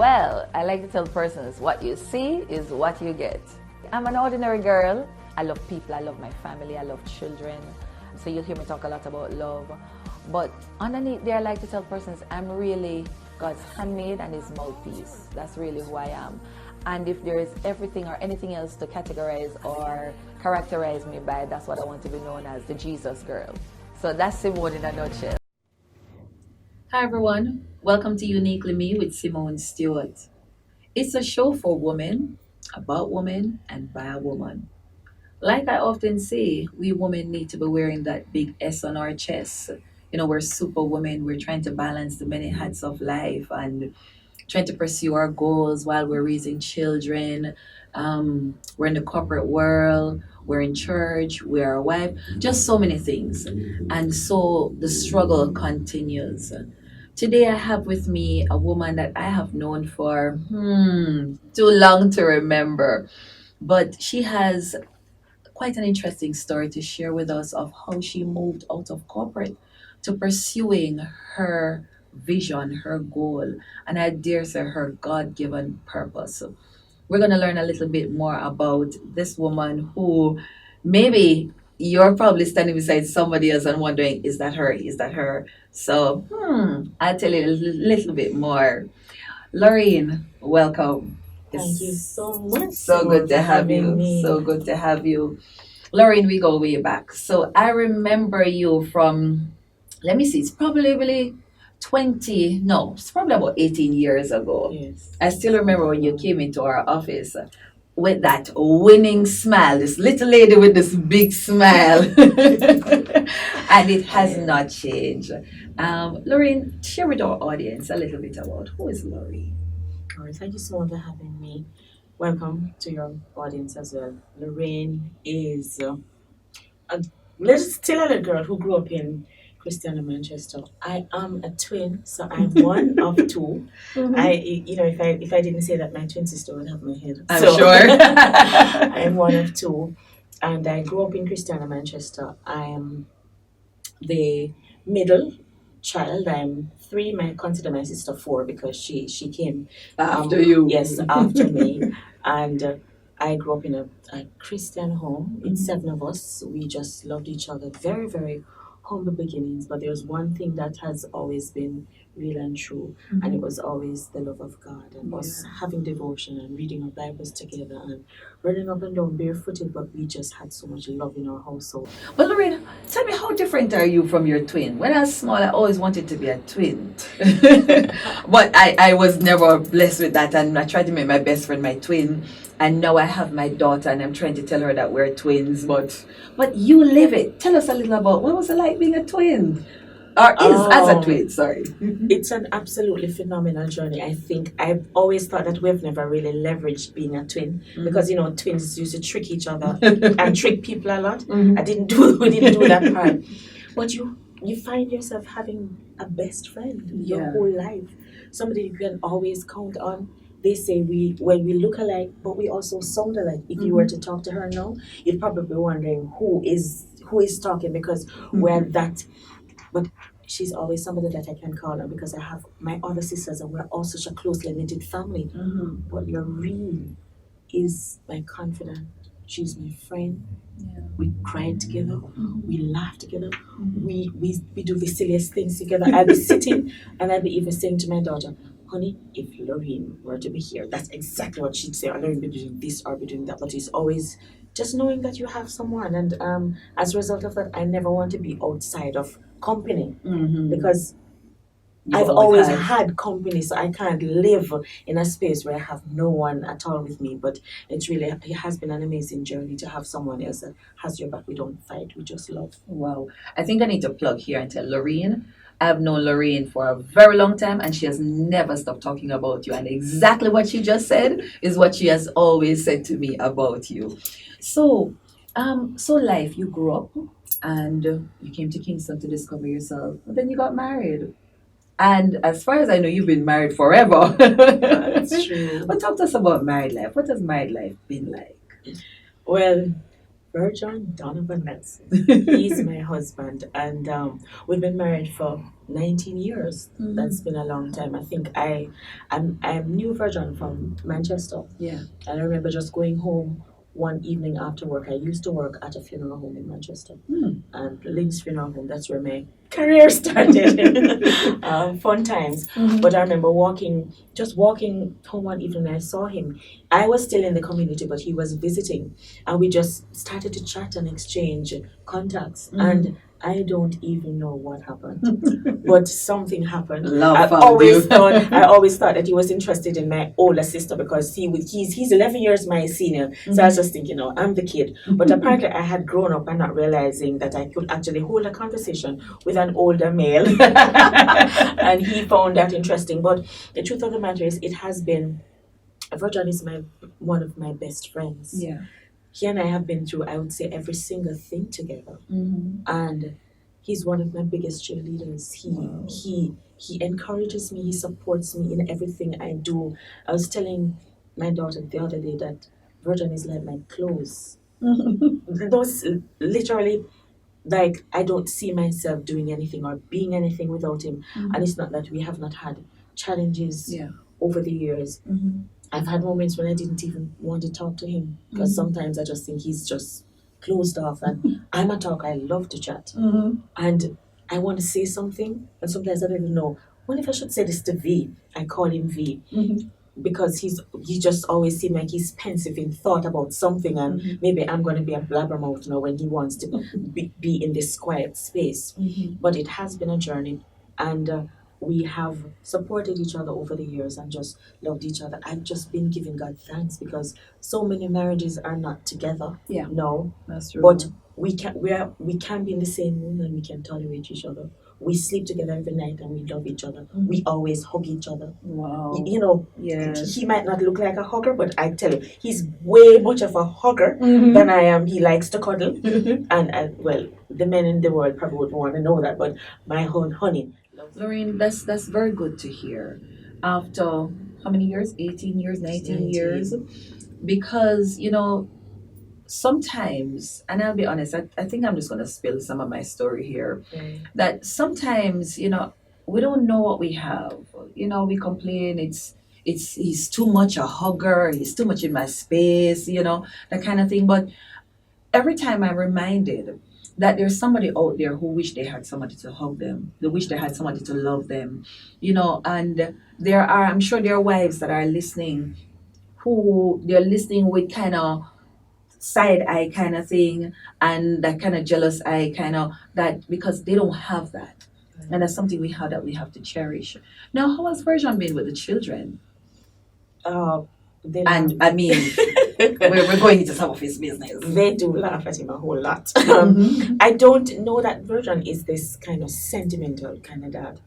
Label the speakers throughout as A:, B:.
A: Well, I like to tell persons what you see is what you get. I'm an ordinary girl. I love people, I love my family, I love children. So you'll hear me talk a lot about love. But underneath there, I like to tell persons I'm really God's handmaid and his mouthpiece. That's really who I am. And if there is everything or anything else to categorize or characterize me by, that's what I want to be known as, the Jesus girl. So that's Simone in a nutshell.
B: Hi everyone, welcome to Uniquely Me with Simone Stewart. It's a show for women, about women, and by a woman. Like I often say, we women need to be wearing that big S on our chest. You know, we're superwomen, we're trying to balance the many hats of life and trying to pursue our goals while we're raising children. We're in the corporate world, we're in church, we're a wife, just so many things. And so the struggle continues. Today I have with me a woman that I have known for too long to remember. But she has quite an interesting story to share with us of how she moved out of corporate to pursuing her vision, her goal, and I dare say her God given purpose. So we're going to learn a little bit more about this woman who maybe you're probably standing beside somebody else and wondering, is that her? Is that her? So, I'll tell you a little bit more. Lorraine, welcome.
C: Thank you so much.
B: So good to
C: for
B: have
C: having
B: you.
C: me.
B: So good to have you. Lorraine, we go way back. So I remember you from, let me see, it's probably really it's probably about 18 years ago.
C: Yes.
B: I still remember when you came into our office with that winning smile, this little lady with this big smile. And it has not changed. Lorraine, share with our audience a little bit about who is Lorraine.
C: All right. Thank you so much for having me. Welcome to your audience as well. Lorraine is a little girl who grew up in Christiana, Manchester. I am a twin, so I'm one of two. If I didn't say that, my twin sister would have my head.
B: I'm
C: So,
B: sure.
C: I'm one of two, and I grew up in Christiana, Manchester. I am the middle child. I'm three. I consider my sister four because she came
B: After you.
C: Yes, after me, and I grew up in a Christian home. It's seven of us. We just loved each other. Very, very humble beginnings. But there's one thing that has always been real and true, and it was always the love of God and us having devotion and reading our Bibles together and running up and down barefooted. But we just had so much love in our household.
B: Well, Lorraine, tell me, how different are you from your twin? When I was small, I always wanted to be a twin. But I was never blessed with that, and I tried to make my best friend my twin. And now I have my daughter, and I'm trying to tell her that we're twins. But you live it. Tell us a little about what was it like being a twin? Or is as a twin, sorry.
C: It's an absolutely phenomenal journey. I think I've always thought that we've never really leveraged being a twin because twins used to trick each other and trick people a lot. We didn't do that part. But you find yourself having a best friend your whole life. Somebody you can always count on. They say we look alike, but we also sound alike. If you were to talk to her now, you'd probably be wondering who is talking because we're that. But she's always somebody that I can call on because I have my other sisters and we're all such a closely knitted family. But Lorraine is my confidant. She's my friend.
B: Yeah.
C: We cry together. We laugh together. We do the silliest things together. I'll be sitting and I'll be even saying to my daughter, honey, if Lorraine were to be here, that's exactly what she'd say. Or Lorraine be doing this or be doing that. But it's always just knowing that you have someone. And as a result of that, I never want to be outside of company because I've always had company, so I can't live in a space where I have no one at all with me. But it has been an amazing journey to have someone else that has your back. We don't fight, we just love.
B: Wow. I think I need to plug here and tell Lorraine. I've known Lorraine for a very long time and she has never stopped talking about you. And exactly what she just said is what she has always said to me about you. So life, you grew up and you came to Kingston to discover yourself. But then you got married. And as far as I know, you've been married forever.
C: That's true.
B: But talk to us about married life. What has married life been like?
C: Well, Virgin Donovan Nelson. He's my husband, and we've been married for 19 years. That's been a long time. I think I'm new Virgin from Manchester.
B: Yeah.
C: And I remember just going home one evening after work. I used to work at a funeral home in Manchester, and Lynn's Funeral Home. That's where my career started. Fun times. But I remember just walking home one evening. I saw him. I was still in the community, but he was visiting, and we just started to chat and exchange contacts. And I don't even know what happened, but something happened. I always thought that he was interested in my older sister because he's 11 years my senior. So I was just thinking, I'm the kid. But apparently I had grown up and not realizing that I could actually hold a conversation with an older male, and he found that interesting. But the truth of the matter is, it has been. Virgin is one of my best friends.
B: Yeah.
C: He and I have been through, I would say, every single thing together. And he's one of my biggest cheerleaders. He encourages me, he supports me in everything I do. I was telling my daughter the other day that Virgin is like my clothes. Those literally, like, I don't see myself doing anything or being anything without him. And it's not that we have not had challenges over the years. I've had moments when I didn't even want to talk to him because sometimes I just think he's just closed off, and I'm a talker. I love to chat, and I want to say something, and sometimes I don't even know. What if I should say this to V? I call him V because he just always seems like he's pensive in thought about something, and maybe I'm going to be a blabbermouth now when he wants to be in this quiet space. But it has been a journey, and we have supported each other over the years and just loved each other. I've just been giving God thanks because so many marriages are not together.
B: Yeah.
C: No.
B: That's true.
C: But we can be in the same room and we can tolerate each other. We sleep together every night and we love each other. We always hug each other.
B: Wow.
C: Yes. He might not look like a hugger, but I tell you, he's way much of a hugger than I am. He likes to cuddle. and well, the men in the world probably would want to know that, but my honey.
B: Lorraine, that's very good to hear. After how many years? 18 years, 19 years? Because, sometimes, and I'll be honest, I think I'm just going to spill some of my story here, that sometimes, we don't know what we have. We complain, he's too much a hugger, he's too much in my space, that kind of thing. But every time I'm reminded that there's somebody out there who wish they had somebody to hug them. They wish they had somebody to love them, and I'm sure there are wives that are listening who they're listening with kind of side eye kind of thing and that kind of jealous eye kind of that because they don't have that. And that's something we have to cherish. Now, how has Virgin been with the children? And I mean, we're going into some of his business.
C: They do laugh at him a whole lot. I don't know that Virgin is this kind of sentimental kind of dad.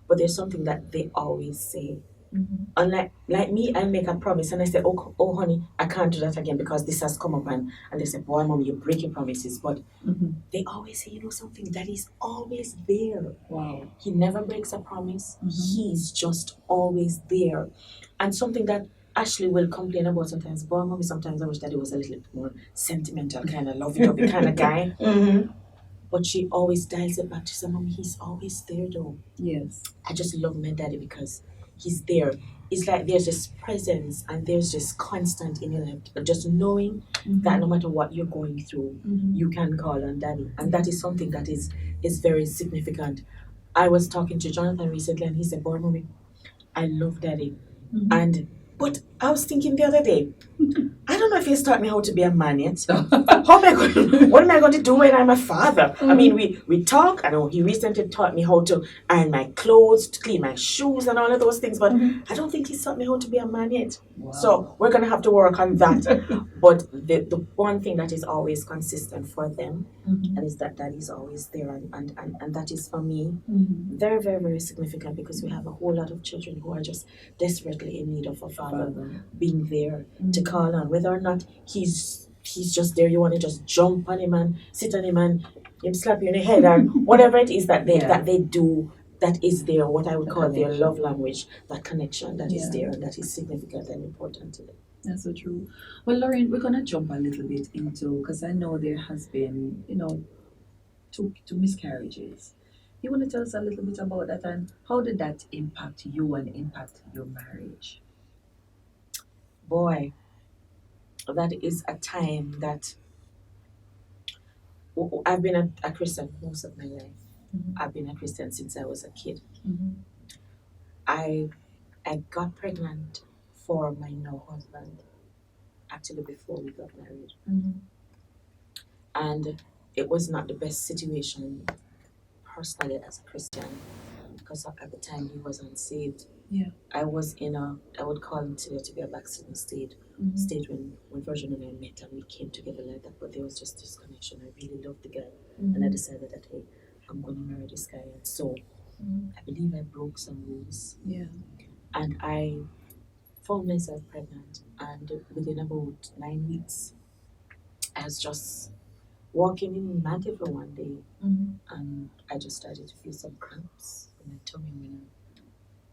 C: But there's something that they always say. Unlike me, I make a promise and I say, oh honey, I can't do that again because this has come up, and they say, boy, mom, you break your promises. But they always say, something, that is always there.
B: Wow.
C: He never breaks a promise. He's just always there. And something that Ashley will complain about sometimes, boy, mommy, sometimes I wish that he was a little bit more sentimental, kind of lovey-dovey kind of guy. But she always dials it back to say, mommy, he's always there though.
B: Yes.
C: I just love my daddy because he's there. It's like there's this presence and there's this constant in your life. Just knowing that no matter what you're going through, you can call on daddy. And that is something that is very significant. I was talking to Jonathan recently and he said, boy, mommy, I love daddy. But I was thinking the other day, I don't know if he's taught me how to be a man yet. What am I going to do when I'm a father? I mean, we talk. I know he recently taught me how to iron my clothes, to clean my shoes and all of those things. But I don't think he's taught me how to be a man yet. Wow. So we're going to have to work on that. But the one thing that is always consistent for them and is that daddy's always there. And that is for me very, very, very significant because we have a whole lot of children who are just desperately in need of a father being there to call on. Whether or not he's just there, you want to just jump on him and sit on him and him slap you in the head and whatever it is that they do, that is there, what I would call their love language, that connection that is there and that is significant and important to them.
B: That's so true. Well, Lorraine, we're gonna jump a little bit into because I know there has been, two miscarriages. You want to tell us a little bit about that and how did that impact you and impact your marriage?
C: Boy, that is a time that I've been a Christian most of my life.
B: Mm-hmm.
C: I've been a Christian since I was a kid.
B: Mm-hmm.
C: I I got pregnant for my now husband actually before we got married,
B: Mm-hmm.
C: and it was not the best situation personally as a Christian because at the time he was unsaved.
B: Yeah.
C: I was in I would call it today to be a backslidden
B: Mm-hmm.
C: state when Virgin and I met and we came together like that, but there was just disconnection. I really loved the guy,
B: Mm-hmm.
C: and I decided that hey, I'm going to marry this guy, and so
B: Mm-hmm.
C: I believe I broke some rules,
B: Yeah.
C: and I found myself pregnant, and within about 9 weeks, I was just walking in Manchester one day,
B: Mm-hmm.
C: and I just started to feel some cramps in my tummy. When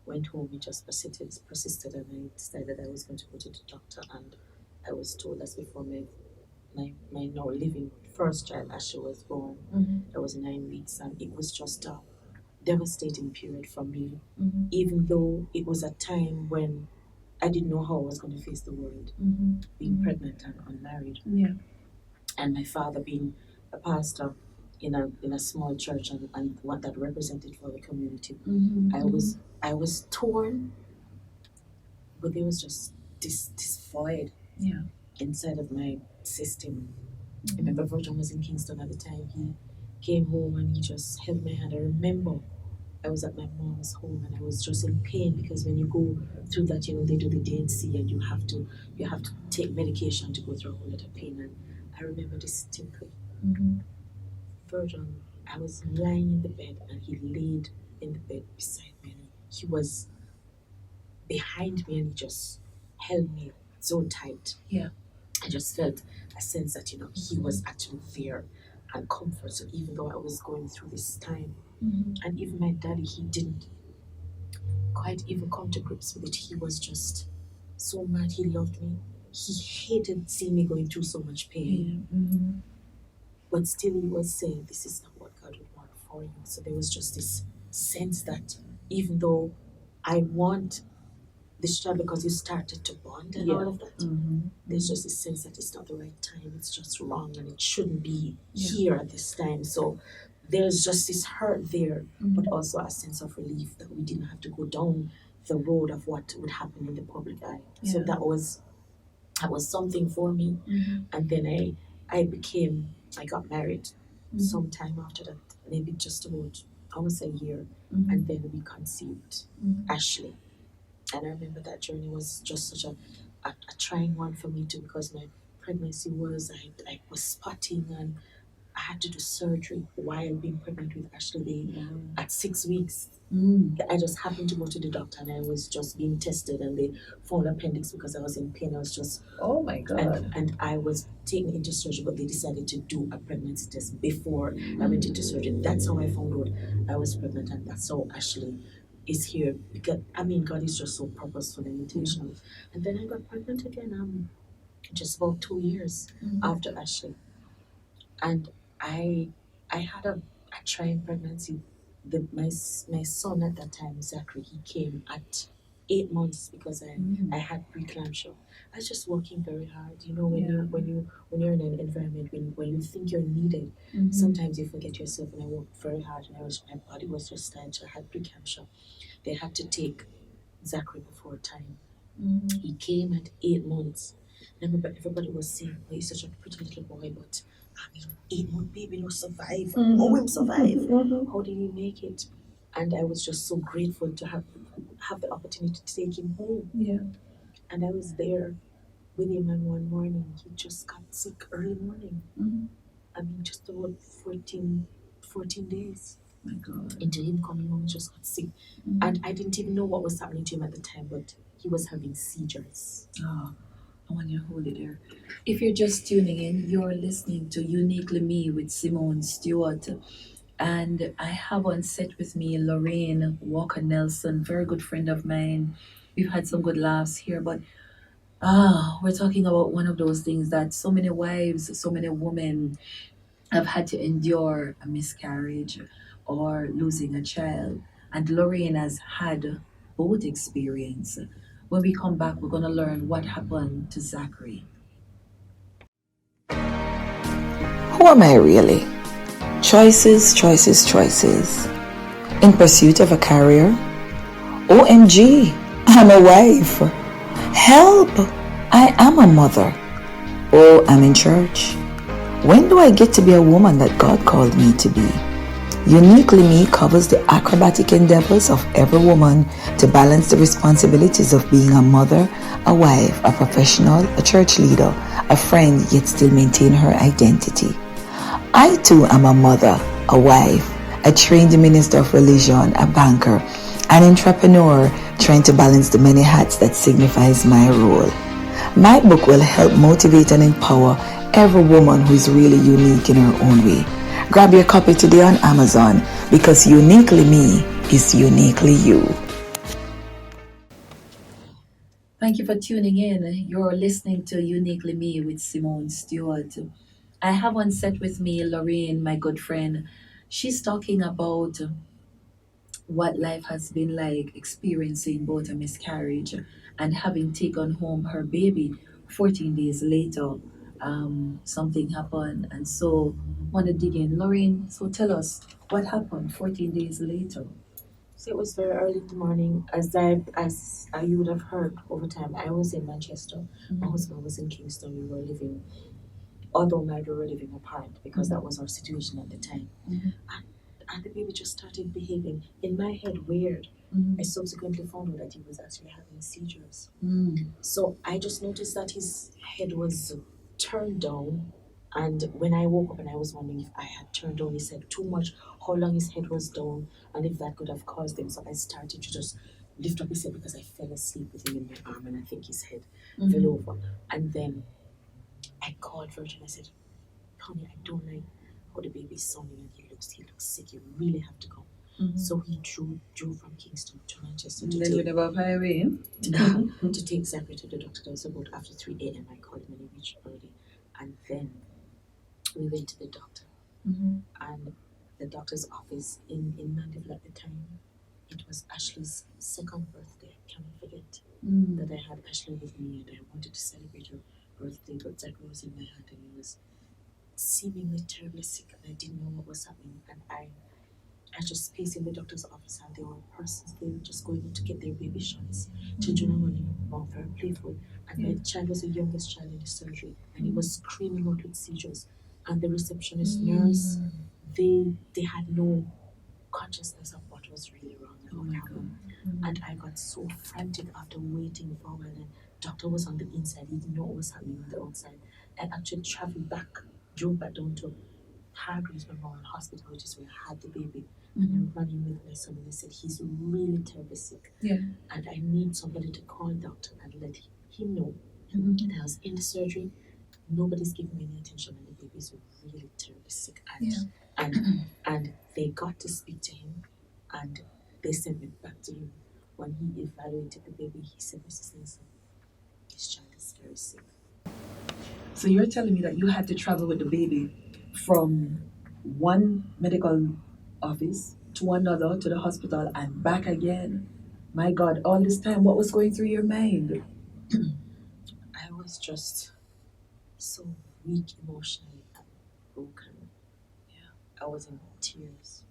C: I went home, it just persisted, and I decided I was going to go to the doctor, and I was told that's before my now living first child actually was born.
B: Mm-hmm.
C: That was 9 weeks, and it was just a devastating period for me,
B: Mm-hmm.
C: even though it was a time when I didn't know how I was going to face the world,
B: Mm-hmm.
C: being pregnant and unmarried,
B: Yeah.
C: and my father being a pastor in a small church, and what that represented for the community.
B: Mm-hmm.
C: I was torn, but there was just this void
B: Yeah.
C: inside of my system. I
B: Mm-hmm.
C: remember Virgin was in Kingston at the time. He came home and he just held my hand. I remember I was at my mom's home and I was just in pain because when you go through that, they do the DNC and you have to take medication to go through a whole lot of pain. And I remember distinctly,
B: Mm-hmm.
C: Virgin, I was lying in the bed and he laid in the bed beside me. And he was behind me and he just held me so tight.
B: Yeah.
C: I just felt a sense that he was actually there and comfort. So even though I was going through this time,
B: Mm-hmm.
C: and even my daddy, he didn't quite even come to grips with it. He was just so mad. He loved me. He hated seeing me going through so much pain.
B: Yeah. Mm-hmm.
C: But still, he was saying, "This is not what God would want for you." So there was just this sense that even though I want this child because you started to bond and all of that,
B: Mm-hmm.
C: there's just a sense that it's not the right time, it's just wrong, and it shouldn't be
B: Yeah.
C: here at this time. So there's just this hurt there,
B: Mm-hmm.
C: but also a sense of relief that we didn't have to go down the road of what would happen in the public eye. So
B: Yeah.
C: that was something for me.
B: Mm-hmm.
C: And then I got married
B: Mm-hmm.
C: sometime after that, maybe just about almost a year,
B: Mm-hmm.
C: and then we conceived
B: Mm-hmm.
C: Ashley. And I remember that journey was just such a trying one for me too, because my pregnancy I was spotting and I had to do surgery while being pregnant with Ashley. At 6 weeks,
B: Mm.
C: I just happened to go to the doctor and I was just being tested and they found appendix because I was in pain. I was just
B: Oh my God.
C: and I was taken into surgery, but they decided to do a pregnancy test before I went into surgery. That's how I found out I was pregnant, and that's how Ashley is here. Because God is just so purposeful and intentional. And then I got pregnant again. Just about 2 years
B: Mhm.
C: after Ashley, and I had a trying pregnancy. My son at that time, Zachary, he came at 8 months because I had preeclampsia. I was just working very hard. When you're in an environment when you think you're needed,
B: Mhm.
C: sometimes you forget yourself. And I worked very hard, and my body was just tired. So I had preeclampsia. They had to take Zachary before time.
B: Mhm.
C: He came at 8 months. And I remember everybody was saying, "Oh, he's such a pretty little boy, but 8-month baby no survive.
B: Mhm.
C: How him survive?
B: Mhm.
C: How did he make it?" And I was just so grateful to have the opportunity to take him home.
B: Yeah.
C: And I was there with him, and one morning he just got sick early morning.
B: Mhm.
C: Just about 14 days
B: My God.
C: into him coming home, he just got sick.
B: Mhm.
C: And I didn't even know what was happening to him at the time, but he was having seizures.
B: Oh, I want you to hold it there. If you're just tuning in, you're listening to Uniquely Me with Simone Stewart. And I have on set with me Lorraine Walker-Nelson, very good friend of mine. We've had some good laughs here, but We're talking about one of those things that so many wives, so many women have had to endure a miscarriage or losing a child. And Lorraine has had both experience. When we come back, we're going to learn what happened to Zachary.
D: Who am I really? Choices, choices, choices. In pursuit of a career? OMG, I'm a wife. Help! I am a mother. Oh, I'm in church. When do I get to be a woman that God called me to be? Uniquely Me covers the acrobatic endeavors of every woman to balance the responsibilities of being a mother, a wife, a professional, a church leader, a friend, yet still maintain her identity. I too am a mother, a wife, a trained minister of religion, a banker, an entrepreneur trying to balance the many hats that signifies my role. My book will help motivate and empower every woman who is really unique in her own way. Grab your copy today on Amazon because Uniquely Me is uniquely you.
B: Thank you for tuning in. You're listening to Uniquely Me with Simone Stewart. I have on set with me Lorraine, my good friend. She's talking about what life has been like experiencing both a miscarriage and having taken home her baby 14 days later. Something happened, and so want to dig in. Lorraine, so tell us what happened 14 days later.
C: So it was very early in the morning. As you would have heard over time, I was in Manchester. My husband was in Kingston. We were living, although married, we were living apart because that was our situation at the time. And the baby just started behaving in my head weird. I subsequently found out that he was actually having seizures. So I just noticed that his head was turned down. And when I woke up and I was wondering if I had turned down his head too much, how long his head was down, and if that could have caused him. So I started to just lift up his head because I fell asleep with him in my arm and I think his head fell over. And then I called Virgin. I said, honey, I don't like how the baby's sounding and he looks sick. You really have to come. So he drove from Kingston to Manchester to take Zachary to the doctor. That was about after 3 a.m. I called him and he reached early. And then we went to the doctor. And the doctor's office in Mandeville at the time, it was Ashley's second birthday. I cannot forget that I had Ashley with me and I wanted to celebrate her birthday, but Zachary was in my hand and he was seemingly terribly sick and I didn't know what was happening. And I just paced in the doctor's office and there were persons, they were just going in to get their baby shots. Children are running around very playful. And my child was the youngest child in the surgery and he was screaming out with seizures. And the receptionist nurse, they had no consciousness of what was really wrong and what happened. And I got so frantic after waiting for a while. And doctor was on the inside, he didn't know what was happening on the outside. I actually drove back down to Hargreaves Memorial Hospital, which is where I had the baby. And I ran in with my son and I said, he's really terribly sick. And I need somebody to call doctor and let him know that I was in the surgery. Nobody's giving me any attention and the baby's really terribly sick. And they got to speak to him and they sent me back to him. When he evaluated the baby, he said, Mrs. Nelson, this child is very sick.
B: So you're telling me that you had to travel with the baby from one medical office to another to the hospital and back again? My God, all this time, what was going through your mind?
C: I was just so weak emotionally and broken. I was in tears.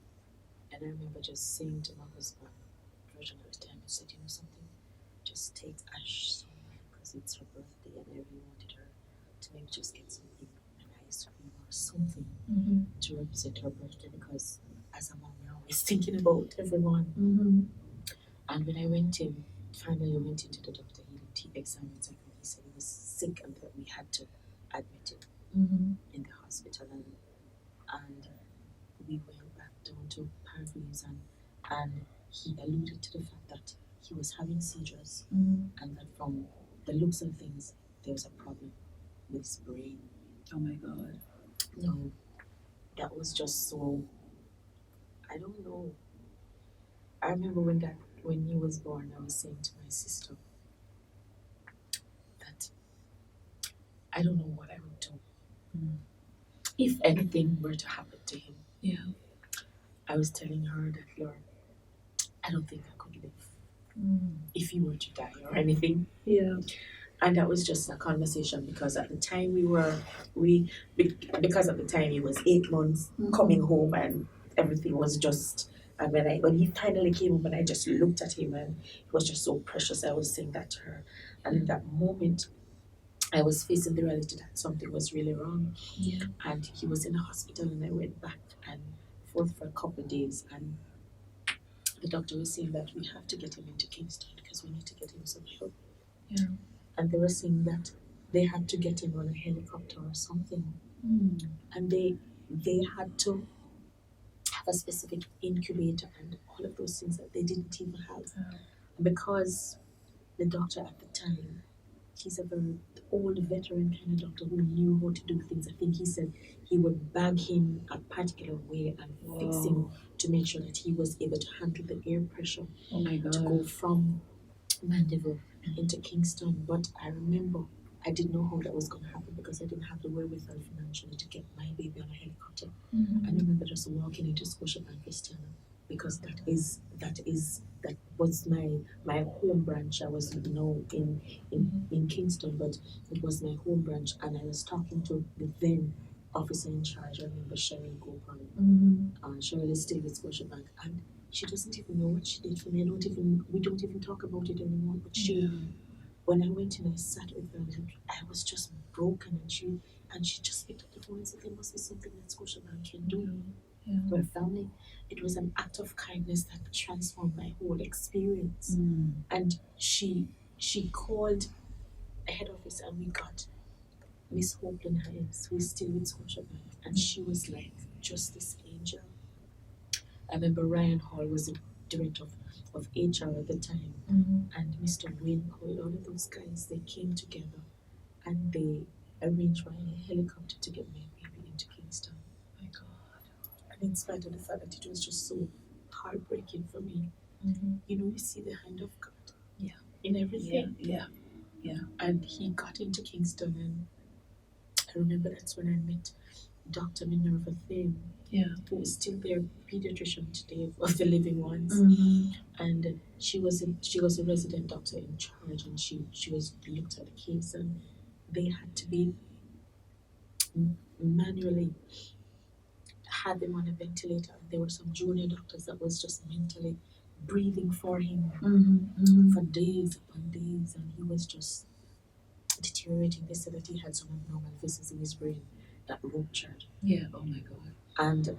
C: And I remember just saying to my husband, Virgin at the time, I said, you know something? Just take Ash somewhere because it's her birthday and I really wanted her to maybe just get something, an ice cream or something to represent her birthday because as a mom, you're always thinking about everyone. And when I finally went into the doctor, he examined Zachary. He said he was sick and that we had to admit him in the hospital. And we went back down to Hargreaves and he alluded to the fact that he was having seizures and that from the looks of things, there was a problem with his brain.
B: Oh my God.
C: No, that was just so, I don't know. I remember when he was born, I was saying to my sister that I don't know what I would do if anything were to happen to him.
B: Yeah.
C: I was telling her that, Lord, I don't think I could live if he were to die or anything.
B: Yeah.
C: And that was just a conversation because at the time because at the time he was 8 months coming home and everything was just, and when he finally came home and I just looked at him and he was just so precious, I was saying that to her. And in that moment I was facing the reality that something was really wrong.
B: Yeah.
C: And he was in the hospital and I went back and forth for a couple of days, and the doctor was saying that we have to get him into Kingston because we need to get him some help.
B: Yeah.
C: And they were saying that they had to get him on a helicopter or something. And they had to have a specific incubator and all of those things that they didn't even have. And because the doctor at the time, he's a very old veteran kind of doctor who knew how to do things. I think he said he would bag him a particular way and fix him to make sure that he was able to handle the air pressure to go from Mandeville into Kingston. But I remember I didn't know how that was going to happen because I didn't have the wherewithal financially to get my baby on a helicopter. I remember just walking into Scotiabank Christiana because that was my home branch. I was in Kingston, but it was my home branch, and I was talking to the then officer in charge. I remember Cheryl Gopal. Cheryl is still with Scotiabank, and she doesn't even know what she did for me. We don't even talk about it anymore. But when I went in, I sat with her, and I was just broken, and she just picked up the phone and said, there must be something that Scotiabank can do. For a family, it was an act of kindness that transformed my whole experience. And she called a head office, and we got Miss Hopeland Hines, who is still with Scotiabank, and she was like just this angel. I remember Ryan Hall was the director of HR at the time, and Mr. Wayne Hall, all of those guys, they came together and they arranged for a helicopter to get my baby into Kingston.
B: My God.
C: And in spite of the fact that it was just so heartbreaking for me, you see the hand of God in everything.
B: Yeah.
C: And he got into Kingston, and I remember that's when I met Dr. Minerva Thain, who is still their pediatrician today of the living ones. And she was a resident doctor in charge, and she was looked at the case, and they had to be manually had him on a ventilator. There were some junior doctors that was just mentally breathing for him for days upon days, and he was just deteriorating. They said that he had some abnormal vessels in his brain that ruptured.
B: Yeah. Oh my God.
C: And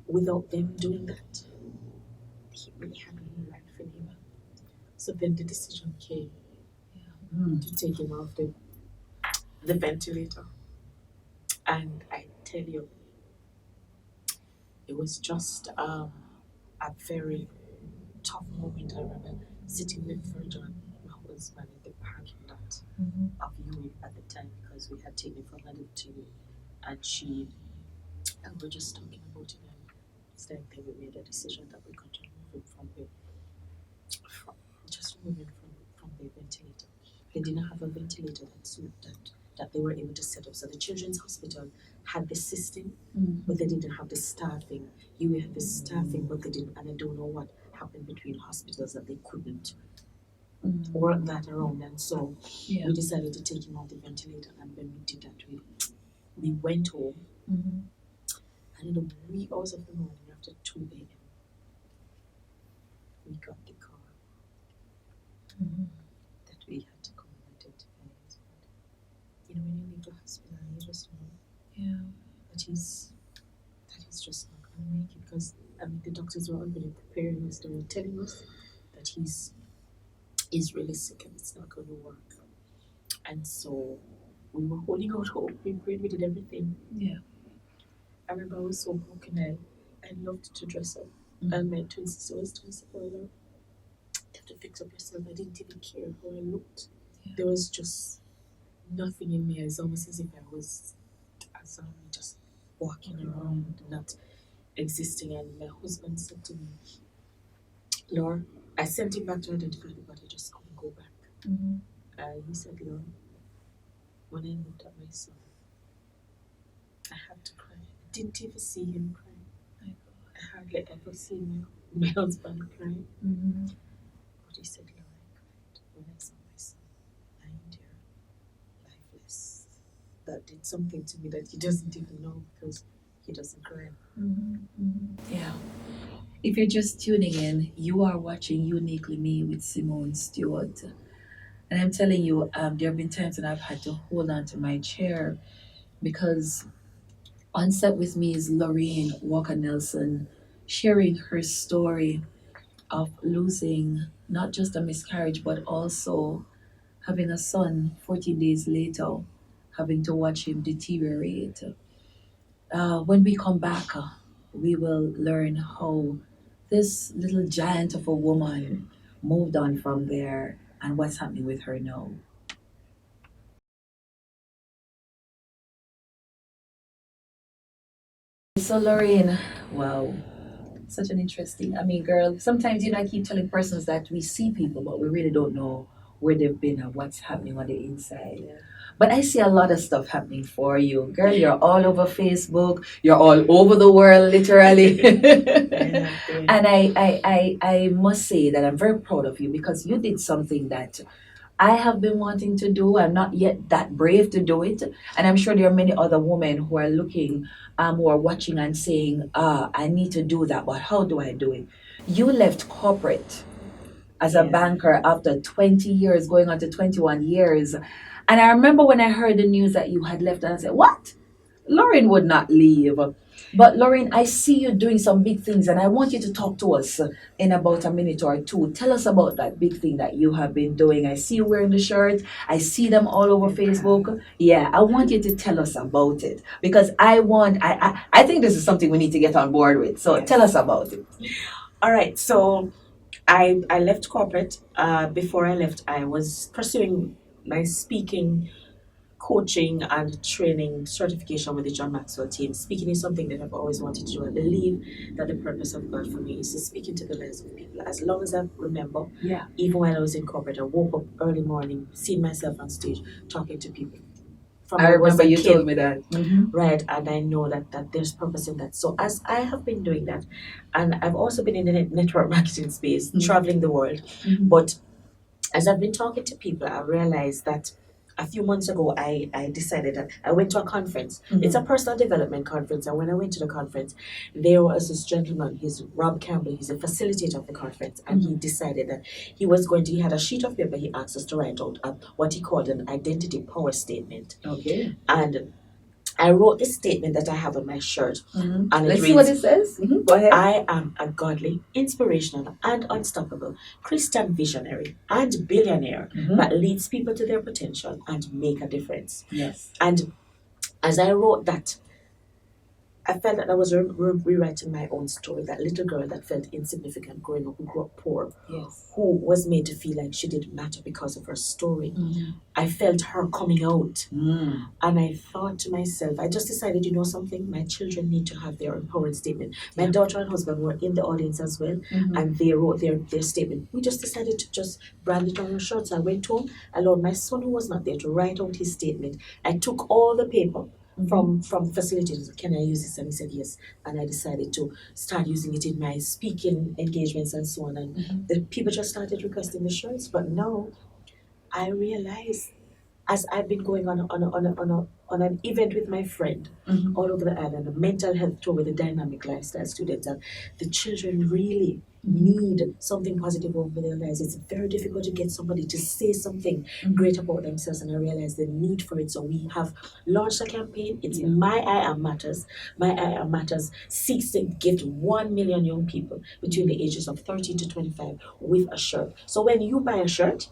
C: without them doing that, he really had no life in him. So then the decision came to take him off the ventilator. And I tell you, it was just a very tough moment. I remember sitting with Virgil, my husband, in the parking lot of UWI at the time, because we had taken from her to me, and we're just talking about it, and it's like then we made a decision that we're going to remove him remove him from the ventilator. They didn't have a ventilator that they were able to set up. So the Children's Hospital had the system, but they didn't have the staffing. You had the staffing, but they didn't, and I don't know what happened between hospitals that they couldn't work that around. And so we decided to take him off the ventilator, and when we did that, we went home, and in the wee hours of the morning, after 2 a.m., we got the call that we had to come and identify his body. When you leave the hospital, you just know that he's just not going to make it, because the doctors were already preparing us. They were telling us that he's really sick and it's not going to work. And so we were holding out hope. We prayed, we did everything. I remember I was so broken. I loved to dress up. And my twin sister was trying to say, oh, you have to fix up yourself. I didn't even care how I looked. There was just nothing in me. It's almost as if I was a zombie, just walking around, not existing. And my husband said to me, Laura, I sent him back to identify the body, just couldn't go back. He said, Laura, when I looked at my son, I had to cry. I didn't even see him cry. I hardly ever see my husband cry.
B: Mm-hmm.
C: But he said, Lord, I cried when I saw my son lying there, lifeless. That did something to me that he doesn't even know because he doesn't cry.
B: Yeah. If you're just tuning in, you are watching Uniquely Me with Simone Stewart. And I'm telling you, there have been times that I've had to hold on to my chair because on set with me is Lorraine Walker-Nelson sharing her story of losing not just a miscarriage, but also having a son 14 days later, having to watch him deteriorate. When we come back, we will learn how this little giant of a woman moved on from there and what's happening with her now. So, Lorraine, wow, such an interesting. I mean, girl, sometimes I keep telling persons that we see people, but we really don't know where they've been and what's happening on the inside.
C: Yeah.
B: But I see a lot of stuff happening for you. Girl, you're all over Facebook. You're all over the world, literally.
C: Yeah,
B: And I must say that I'm very proud of you because you did something that I have been wanting to do. I'm not yet that brave to do it. And I'm sure there are many other women who are looking, who are watching and saying, I need to do that, but how do I do it? You left corporate as a
C: Yeah.
B: banker after 20 years, going on to 21 years. And I remember when I heard the news that you had left, and I said, what? Lorraine would not leave. But Lorraine, I see you doing some big things, and I want you to talk to us in about a minute or two. Tell us about that big thing that you have been doing. I see you wearing the shirt. I see them all over Facebook. Yeah, I want you to tell us about it because I think this is something we need to get on board with. So
C: Yes.
B: tell us about it.
C: All right, so I left corporate. Before I left, I was pursuing my speaking, coaching, and training certification with the John Maxwell team. Speaking is something that I've always wanted to do. I believe that the purpose of God for me is to speak into the lives of people. As long as I remember,
B: Yeah.
C: even while I was in corporate, I woke up early morning, seeing myself on stage, talking to people. From
B: I
C: when was
B: remember
C: a
B: you
C: kid.
B: told me that.
C: Right, and I know that there's purpose in that. So as I have been doing that, and I've also been in the network marketing space, traveling the world, but as I've been talking to people, I realized that a few months ago, I decided that I went to a conference. It's a personal development conference, and when I went to the conference, there was this gentleman, he's Rob Campbell, he's a facilitator of the conference, and he decided that he had a sheet of paper, he asked us to write out what he called an identity power statement.
B: Okay.
C: And I wrote this statement that I have on my shirt, and
B: Let's
C: it
B: see what
C: reads,
B: it says. Go ahead.
C: I am a godly, inspirational, and unstoppable Christian visionary and billionaire that leads people to their potential and make a difference.
B: Yes.
C: And as I wrote that, I felt that I was rewriting my own story, that little girl that felt insignificant growing up, who grew up poor,
B: Yes.
C: who was made to feel like she didn't matter because of her story. I felt her coming out. And I thought to myself, I just decided, you know something, my children need to have their empowered statement. My daughter and husband were in the audience as well, and they wrote their statement. We just decided to just brand it on our shirts. I went home, allowed my son, who was not there, to write out his statement. I took all the paper from facilitators. Can I use this? And he said yes. And I decided to start using it in my speaking engagements and so on. And the people just started requesting the shirts. But now I realize, as I've been going on an event with my friend all over the island, a mental health tour with the dynamic lifestyle students, and the children really need something positive over their lives. It's very difficult to get somebody to say something great about themselves, and I realize the need for it. So we have launched a campaign. It's My I Am Matters. My I Am Matters seeks to gift 1 million young people between the ages of 13 to 25 with a shirt. So when you buy a shirt,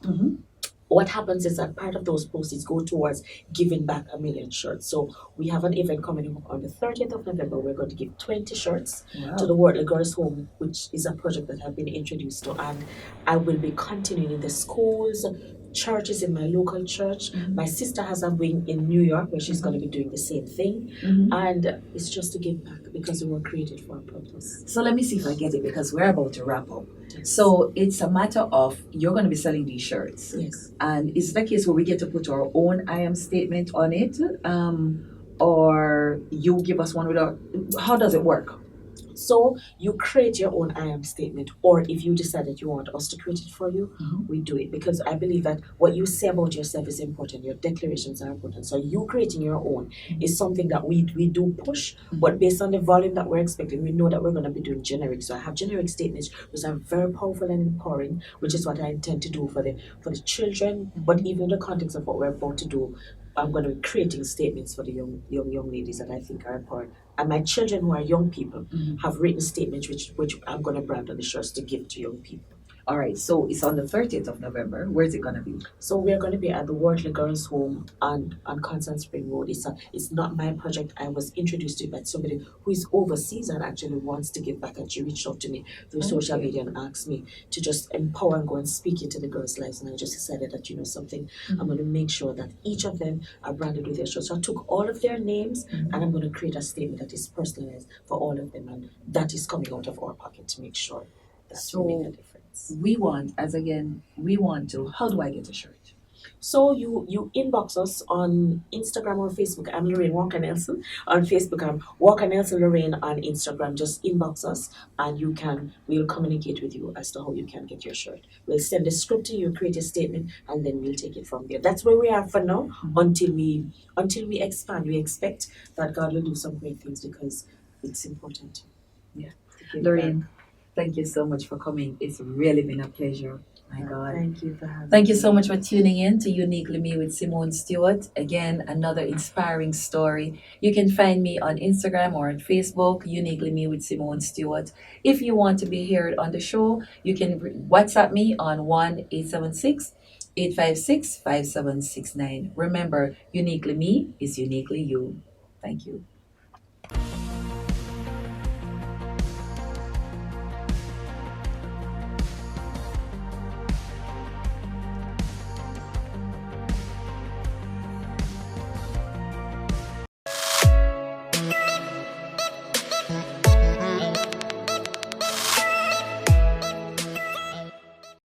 C: what happens is that part of those proceeds go towards giving back 1 million shirts. So we have an event coming up on the 30th of November. We're going to give 20 shirts to the Worldly Girls Home, which is a project that I've been introduced to. And I will be continuing in the schools, churches in my local church. My sister has a wing in New York where she's going to be doing the same thing. And it's just to give back because we were created for a purpose.
B: So let me see if I get it, because we're about to wrap up. So it's a matter of, you're going to be selling these shirts.
C: Yes.
B: And is that case where we get to put our own I am statement on it? Or you give us one without, how does it work?
C: So you create your own I am statement, or if you decide that you want us to create it for you, we do it, because I believe that what you say about yourself is important. Your declarations are important. So you creating your own is something that we do push, but based on the volume that we're expecting, we know that we're going to be doing generic. So I have generic statements which are very powerful and empowering, which is what I intend to do for the children. But even in the context of what we're about to do, I'm going to be creating statements for the young ladies that I think are important. And my children, who are young people, have written statements which I'm going to brand on the shirts to give to young people.
B: All right, so it's on the 30th of November. Where's it going to be?
C: So we're going to be at the Wortley Girls' Home on Constant Spring Road. It's not my project. I was introduced to it by somebody who is overseas and actually wants to give back. And she reached out to me through social media and asked me to just empower and go and speak into the girls' lives. And I just decided that, something, I'm going to make sure that each of them are branded with their shirts. So I took all of their names and I'm going to create a statement that is personalized for all of them. And that is coming out of our pocket to make sure that we make a difference.
B: We want to, how do I get a shirt?
C: So you inbox us on Instagram or Facebook. I'm Lorraine Walker-Nelson on Facebook. I'm Walker-Nelson Lorraine on Instagram. Just inbox us and we'll communicate with you as to how you can get your shirt. We'll send the script to you, create a statement, and then we'll take it from there. That's where we are for now until we expand. We expect that God will do some great things because it's important.
B: Yeah. Lorraine, thank you so much for coming. It's really been a pleasure. My God.
C: Thank you for having me.
B: Thank you so much for tuning in to Uniquely Me with Simone Stewart. Again, another inspiring story. You can find me on Instagram or on Facebook, Uniquely Me with Simone Stewart. If you want to be heard on the show, you can WhatsApp me on 1-876-856-5769. Remember, Uniquely Me is uniquely you. Thank you.